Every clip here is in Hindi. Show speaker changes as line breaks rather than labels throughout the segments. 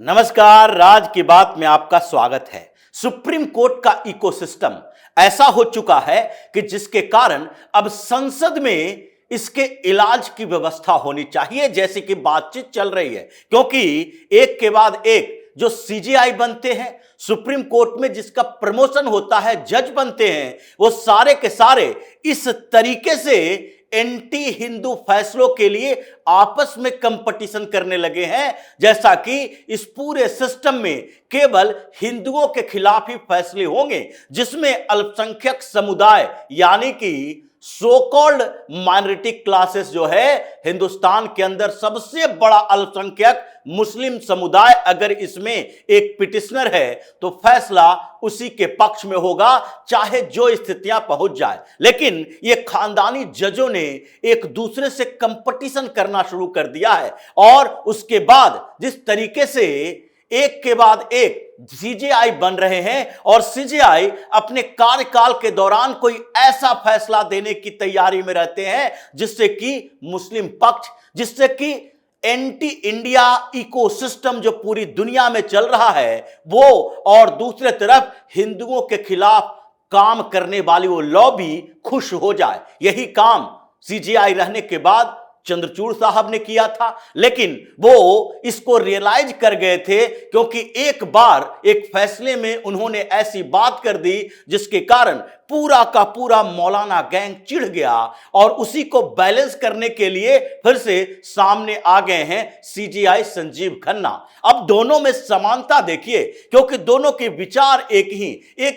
नमस्कार, राज की बात में आपका स्वागत है। सुप्रीम कोर्ट का इकोसिस्टम ऐसा हो चुका है कि जिसके कारण अब संसद में इसके इलाज की व्यवस्था होनी चाहिए, जैसे कि बातचीत चल रही है। क्योंकि एक के बाद एक जो सीजेआई बनते हैं सुप्रीम कोर्ट में, जिसका प्रमोशन होता है, जज बनते हैं, वो सारे के सारे इस तरीके से एंटी हिंदू फैसलों के लिए आपस में कंपटीशन करने लगे हैं, जैसा कि इस पूरे सिस्टम में केवल हिंदुओं के खिलाफ ही फैसले होंगे, जिसमें अल्पसंख्यक समुदाय यानी कि सो कॉल्ड माइनॉरिटी क्लासेस जो है, हिंदुस्तान के अंदर सबसे बड़ा अल्पसंख्यक मुस्लिम समुदाय, अगर इसमें एक पिटिशनर है तो फैसला उसी के पक्ष में होगा, चाहे जो स्थितियां पहुंच जाए। लेकिन ये खानदानी जजों ने एक दूसरे से कंपटीशन करना शुरू कर दिया है, और उसके बाद जिस तरीके से एक के बाद एक सीजेआई बन रहे हैं, और सीजेआई अपने कार्यकाल के दौरान कोई ऐसा फैसला देने की तैयारी में रहते हैं जिससे कि मुस्लिम पक्ष, जिससे कि एंटी इंडिया इकोसिस्टम जो पूरी दुनिया में चल रहा है वो, और दूसरे तरफ हिंदुओं के खिलाफ काम करने वाली वो लॉबी खुश हो जाए। यही काम सीजेआई रहने के बाद चंद्रचूड़ साहब ने किया था, लेकिन वो इसको रियलाइज कर गए थे, क्योंकि एक बार एक फैसले में उन्होंने ऐसी बात कर दी जिसके कारण पूरा का पूरा मौलाना गैंग चिढ़ गया, और उसी को बैलेंस करने के लिए फिर से सामने आ गए हैं सीजेआई संजीव खन्ना। अब दोनों में समानता देखिए, क्योंकि दोनों के विचार एक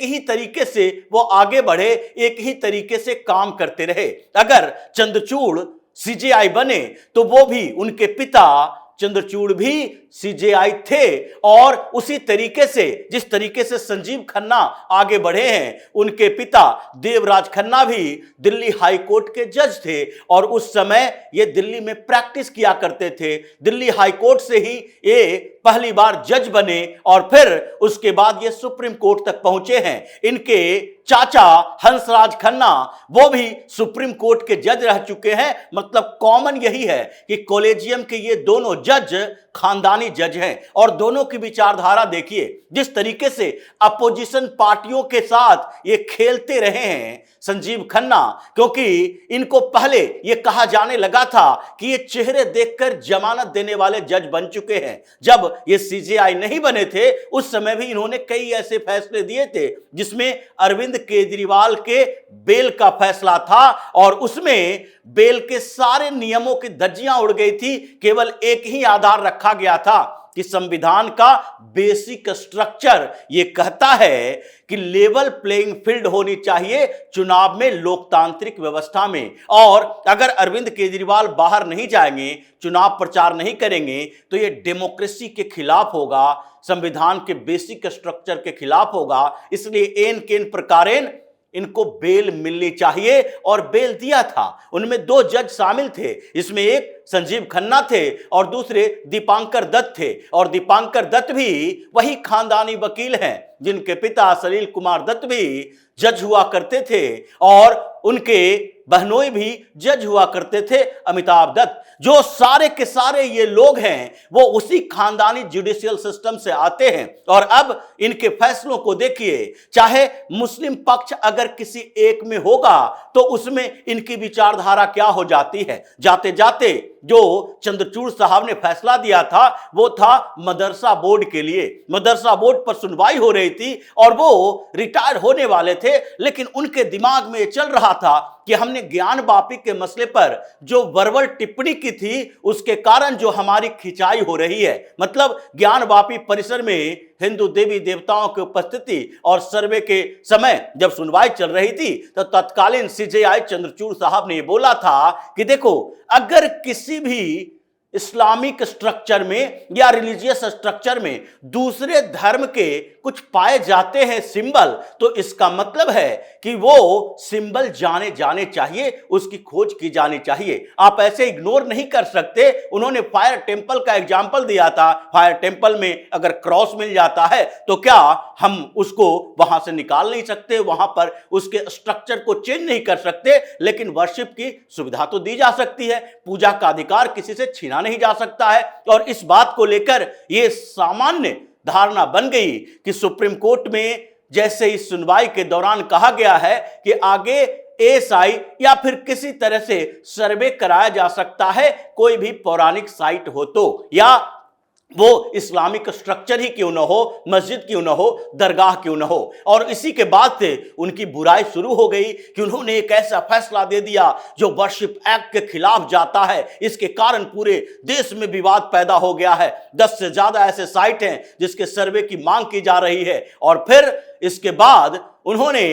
ही तरीके से वो आगे बढ़े, एक ही तरीके से काम करते रहे। अगर चंद्रचूड़ सीजेआई बने तो वो भी, उनके पिता चंद्रचूड़ भी सीजेआई थे, और उसी तरीके से जिस तरीके से संजीव खन्ना आगे बढ़े हैं, उनके पिता देवराज खन्ना भी दिल्ली हाई कोर्ट के जज थे, और उस समय ये दिल्ली में प्रैक्टिस किया करते थे। दिल्ली हाई कोर्ट से ही ये पहली बार जज बने, और फिर उसके बाद ये सुप्रीम कोर्ट तक पहुंचे हैं। इनके चाचा हंसराज खन्ना वो भी सुप्रीम कोर्ट के जज रह चुके हैं। मतलब कॉमन यही है कि कॉलेजियम के ये दोनों जज खानदानी जज हैं, और दोनों की विचारधारा देखिए, जिस तरीके से अपोजिशन पार्टियों के साथ ये खेलते रहे हैं संजीव खन्ना, क्योंकि इनको पहले ये कहा जाने लगा था कि ये चेहरे देखकर जमानत देने वाले जज बन चुके हैं। जब ये सीजेआई नहीं बने थे उस समय भी इन्होंने कई ऐसे फैसले दिए थे जिसमें अरविंद केजरीवाल के बेल का फैसला था, और उसमें बेल के सारे नियमों की धज्जियां उड़ गई थी। केवल एक ही आधार रखा गया था कि संविधान का बेसिक स्ट्रक्चर ये कहता है कि लेवल प्लेइंग फील्ड होनी चाहिए चुनाव में, लोकतांत्रिक व्यवस्था में। और अगर अरविंद केजरीवाल बाहर नहीं जाएंगे, चुनाव प्रचार नहीं करेंगे, तो ये डेमोक्रेसी के खिलाफ होगा, संविधान के बेसिक स्ट्रक्चर के खिलाफ होगा। इसलिए एन केन प्रकारेण इनको बेल मिलनी चाहिए, और बेल दिया था। उनमें दो जज शामिल थे, इसमें एक संजीव खन्ना थे और दूसरे दीपांकर दत्त थे, और दीपांकर दत्त भी वही खानदानी वकील हैं जिनके पिता सलील कुमार दत्त भी जज हुआ करते थे, और उनके बहनोई भी जज हुआ करते थे, अमिताभ दत्त। जो सारे के सारे ये लोग हैं वो उसी खानदानी जुडिशियल सिस्टम से आते हैं, और अब इनके फैसलों को देखिए। चाहे मुस्लिम पक्ष अगर किसी एक में होगा तो उसमें इनकी विचारधारा क्या हो जाती है। जाते जाते जो चंद्रचूड़ साहब ने फैसला दिया था वो था मदरसा बोर्ड के लिए। मदरसा बोर्ड पर सुनवाई हो रही थी और वो रिटायर होने वाले थे, लेकिन उनके दिमाग में चल रहा था कि हमने ज्ञान वापी के मसले पर जो वर्बल टिप्पणी की थी उसके कारण जो हमारी खिंचाई हो रही है, मतलब ज्ञान वापी परिसर में हिंदू देवी देवताओं की उपस्थिति और सर्वे के समय जब सुनवाई चल रही थी तो तत्कालीन सीजेआई चंद्रचूड़ साहब ने बोला था कि देखो, अगर किसी भी इस्लामिक स्ट्रक्चर में या रिलीजियस स्ट्रक्चर में दूसरे धर्म के कुछ पाए जाते हैं सिंबल, तो इसका मतलब है कि वो सिंबल जाने चाहिए, उसकी खोज की जानी चाहिए। आप ऐसे इग्नोर नहीं कर सकते। उन्होंने फायर टेंपल का एग्जाम्पल दिया था। फायर टेंपल में अगर क्रॉस मिल जाता है तो क्या हम उसको वहां से निकाल नहीं सकते, वहां पर उसके स्ट्रक्चर को चेंज नहीं कर सकते, लेकिन वर्शिप की सुविधा तो दी जा सकती है। पूजा का अधिकार किसी से छीना नहीं जा सकता है। और इस बात को लेकर यह सामान्य धारणा बन गई कि सुप्रीम कोर्ट में जैसे इस सुनवाई के दौरान कहा गया है कि आगे एएसआई या फिर किसी तरह से सर्वे कराया जा सकता है, कोई भी पौराणिक साइट हो तो, या वो इस्लामिक स्ट्रक्चर ही क्यों ना हो, मस्जिद क्यों ना हो, दरगाह क्यों ना हो। और इसी के बाद से उनकी बुराई शुरू हो गई कि उन्होंने एक ऐसा फैसला दे दिया जो वर्शिप एक्ट के खिलाफ जाता है। इसके कारण पूरे देश में विवाद पैदा हो गया है। 10 से ज्यादा ऐसे साइट हैं जिसके सर्वे की मांग की जा रही है। और फिर इसके बाद उन्होंने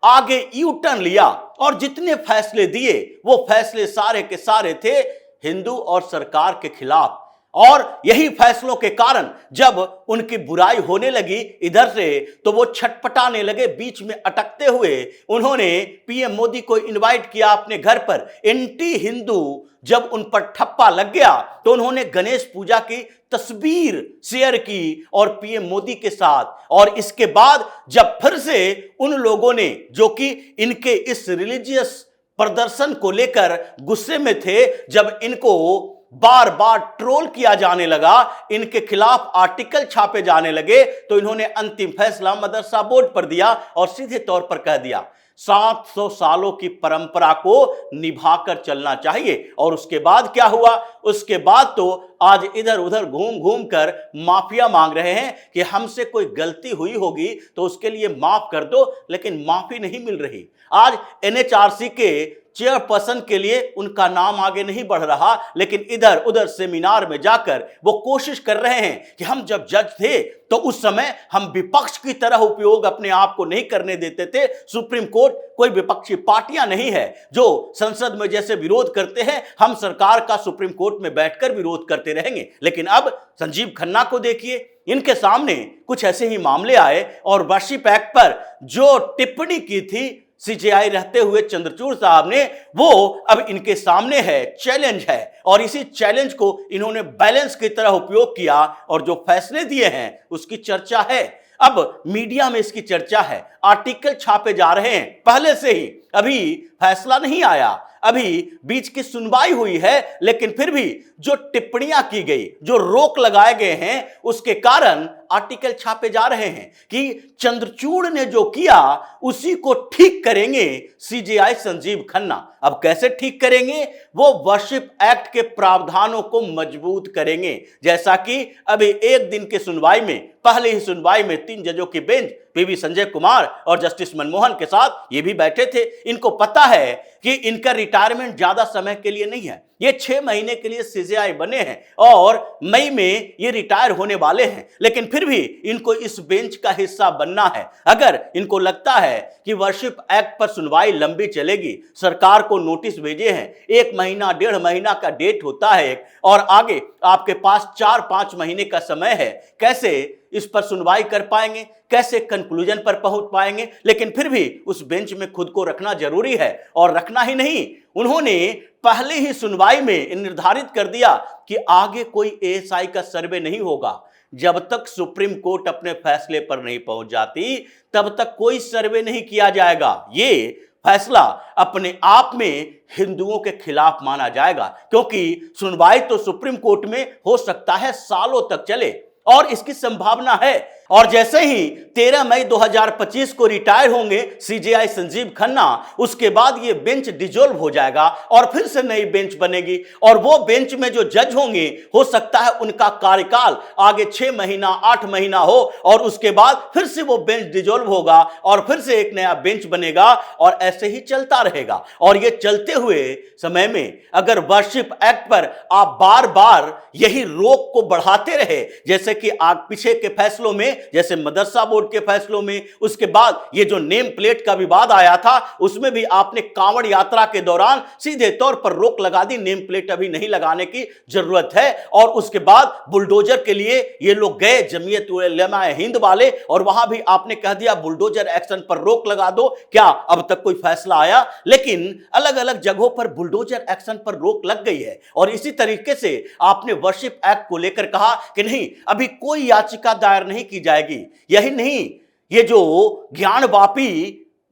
आगे यू टर्न लिया और जितने फैसले दिए वो फैसले सारे के सारे थे हिंदू और सरकार के खिलाफ। और यही फैसलों के कारण जब उनकी बुराई होने लगी इधर से, तो वो छटपटाने लगे, बीच में अटकते हुए उन्होंने पीएम मोदी को इनवाइट किया अपने घर पर। एंटी हिंदू जब उन पर ठप्पा लग गया तो उन्होंने गणेश पूजा की तस्वीर शेयर की और पीएम मोदी के साथ। और इसके बाद जब फिर से उन लोगों ने, जो कि इनके इस रिलीजियस प्रदर्शन को लेकर गुस्से में थे, जब इनको बार बार ट्रोल किया जाने लगा, इनके खिलाफ आर्टिकल छापे जाने लगे, तो इन्होंने अंतिम फैसला मदरसा बोर्ड पर दिया और सीधे तौर पर कह दिया 700 सालों की परंपरा को निभाकर चलना चाहिए। और उसके बाद क्या हुआ? उसके बाद तो आज इधर उधर घूम घूम कर माफिया मांग रहे हैं कि हमसे कोई गलती हुई होगी तो उसके लिए माफ कर दो, लेकिन माफी नहीं मिल रही। आज एनएचआरसी के चेयरपर्सन के लिए उनका नाम आगे नहीं बढ़ रहा, लेकिन इधर उधर सेमिनार में जाकर वो कोशिश कर रहे हैं कि हम जब जज थे तो उस समय हम विपक्ष की तरह उपयोग अपने आप को नहीं करने देते थे। सुप्रीम कोर्ट कोई विपक्षी पार्टियां नहीं है जो संसद में जैसे विरोध करते हैं, हम सरकार का सुप्रीम कोर्ट में बैठकर विरोध करते रहेंगे। लेकिन अब संजीव खन्ना को देखिए, इनके सामने कुछ ऐसे ही मामले आए और वर्शिप एक्ट पर जो टिप्पणी की थी सीजेआई रहते हुए चंद्रचूड़ साहब ने, वो अब इनके सामने है, चैलेंज है। और इसी चैलेंज को इन्होंने बैलेंस की तरह उपयोग किया और जो फैसले दिए हैं उसकी चर्चा है। अब मीडिया में इसकी चर्चा है, आर्टिकल छापे जा रहे हैं पहले से ही, अभी फैसला नहीं आया, अभी बीच की सुनवाई हुई है, लेकिन फिर भी जो टिप्पणियां की गई, जो रोक लगाए गए हैं, उसके कारण आर्टिकल छापे जा रहे हैं कि चंद्रचूड़ ने जो किया उसी को ठीक करेंगे सीजेआई संजीव खन्ना। अब कैसे ठीक करेंगे? वो वर्शिप एक्ट के प्रावधानों को मजबूत करेंगे। जैसा कि अभी एक दिन के सुनवाई में, पहले ही सुनवाई में 3 जजों की बेंच पीवी संजय कुमार और जस्टिस मनमोहन के साथ ये भी बैठे थे। इनको पता है कि इनका रिटायरमेंट ज्यादा समय के लिए नहीं है, ये 6 महीने के लिए सीजेआई बने हैं और मई में ये रिटायर होने वाले हैं, लेकिन फिर भी इनको इस बेंच का हिस्सा बनना है। अगर इनको लगता है कि वर्शिप एक्ट पर सुनवाई लंबी चलेगी, सरकार को नोटिस भेजे हैं, 1 महीना 1.5 महीना का डेट होता है और आगे आपके पास 4-5 महीने का समय है, कैसे इस पर सुनवाई कर पाएंगे, कैसे कंक्लूजन पर पहुंच पाएंगे? लेकिन फिर भी उस बेंच में खुद को रखना जरूरी है। और रखना ही नहीं, उन्होंने पहले ही सुनवाई में निर्धारित कर दिया कि आगे कोई एएसआई का सर्वे नहीं होगा। जब तक सुप्रीम कोर्ट अपने फैसले पर नहीं पहुंच जाती तब तक कोई सर्वे नहीं किया जाएगा। ये फैसला अपने आप में हिंदुओं के खिलाफ माना जाएगा, क्योंकि सुनवाई तो सुप्रीम कोर्ट में हो सकता है सालों तक चले और इसकी संभावना है। और जैसे ही 13 मई 2025 को रिटायर होंगे सीजेआई संजीव खन्ना, उसके बाद ये बेंच डिसॉल्व हो जाएगा और फिर से नई बेंच बनेगी। और वो बेंच में जो जज होंगे, हो सकता है उनका कार्यकाल आगे 6 महीना 8 महीना हो और उसके बाद फिर से वो बेंच डिसॉल्व होगा और फिर से एक नया बेंच बनेगा और ऐसे ही चलता रहेगा। और ये चलते हुए समय में अगर वर्शिप एक्ट पर आप बार बार यही रोक को बढ़ाते रहे, जैसे कि पीछे के फैसलों में, जैसे मदरसा बोर्ड के फैसलों में, उसके बाद ये जो नेम प्लेट का विवाद आया था उसमें भी आपने कांवड़ यात्रा के दौरान सीधे तौर पर रोक लगा दी, नेम प्लेट अभी नहीं लगाने की जरूरत है। और उसके बाद बुलडोजर के लिए ये लोग गए जमीयत उलमा हिंद वाले, और वहां भी आपने कह दिया बुलडोजर एक्शन पर रोक लगा दो। क्या अब तक कोई फैसला आया? लेकिन अलग अलग जगहों पर बुलडोजर एक्शन पर रोक लग गई है। और इसी तरीके से आपने वर्शिप एक्ट को लेकर कहा कि नहीं, अभी कोई याचिका दायर नहीं की जाएगी। यही नहीं, ये जो ज्ञानवापी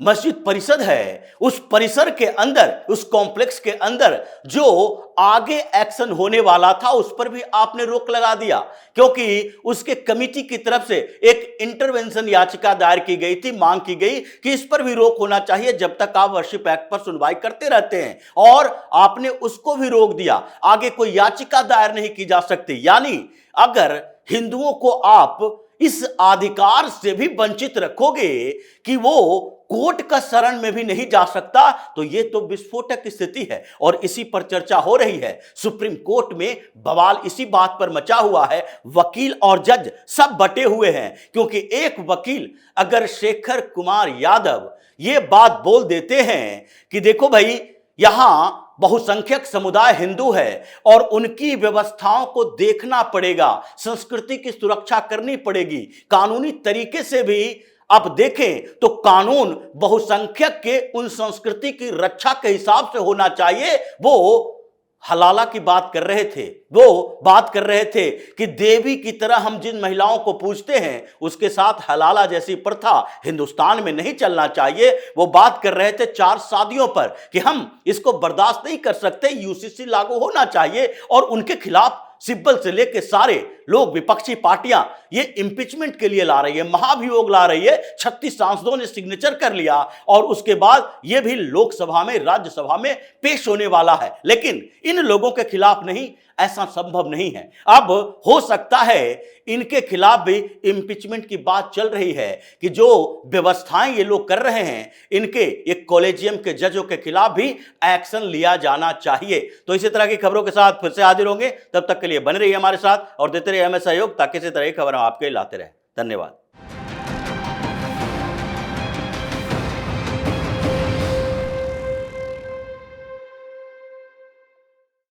मस्जिद परिषद है, उस परिसर के अंदर, उस कॉम्प्लेक्स के अंदर जो आगे एक्शन होने वाला था उस पर भी आपने रोक लगा दिया, क्योंकि उसके कमिटी की तरफ से एक इंटरवेंशन याचिका दायर की गई थी, मांग की गई कि इस पर भी रोक होना चाहिए जब तक आप वर्शिप एक्ट पर सुनवाई करते रहते हैं, और आपने उसको भी रोक दिया। आगे कोई याचिका दायर नहीं की जा सकती। यानी अगर हिंदुओं को आप इस अधिकार से भी वंचित रखोगे कि वो कोर्ट का शरण में भी नहीं जा सकता, तो ये तो विस्फोटक स्थिति है। और इसी पर चर्चा हो रही है। सुप्रीम कोर्ट में बवाल इसी बात पर मचा हुआ है। वकील और जज सब बटे हुए हैं, क्योंकि एक वकील अगर शेखर कुमार यादव ये बात बोल देते हैं कि देखो भाई, यहां बहुसंख्यक समुदाय हिंदू है और उनकी व्यवस्थाओं को देखना पड़ेगा, संस्कृति की सुरक्षा करनी पड़ेगी, कानूनी तरीके से भी आप देखें तो कानून बहुसंख्यक के उन संस्कृति की रक्षा के हिसाब से होना चाहिए। वो हलाला की बात कर रहे थे, वो बात कर रहे थे कि देवी की तरह हम जिन महिलाओं को पूजते हैं उसके साथ हलाला जैसी प्रथा हिंदुस्तान में नहीं चलना चाहिए। वो बात कर रहे थे 4 शादियों पर कि हम इसको बर्दाश्त नहीं कर सकते, यूसीसी लागू होना चाहिए। और उनके खिलाफ सिब्बल से लेकर सारे लोग, विपक्षी पार्टियां ये इंपीचमेंट के लिए ला रही है, महाभियोग ला रही है। 36 सांसदों ने सिग्नेचर कर लिया और उसके बाद ये भी लोकसभा में, राज्यसभा में पेश होने वाला है। लेकिन इन लोगों के खिलाफ नहीं, ऐसा संभव नहीं है। अब हो सकता है इनके खिलाफ भी इंपीचमेंट की बात चल रही है कि जो व्यवस्थाएं ये लोग कर रहे हैं, इनके एक कॉलेजियम के जजों के खिलाफ भी एक्शन लिया जाना चाहिए। तो इसी तरह की खबरों के साथ फिर से हाजिर होंगे। तब तक के लिए बने रहिए हमारे साथ और देते रहिए हमें सहयोग, ताकि इसी तरह की खबर हम आपके लाते रहे। धन्यवाद।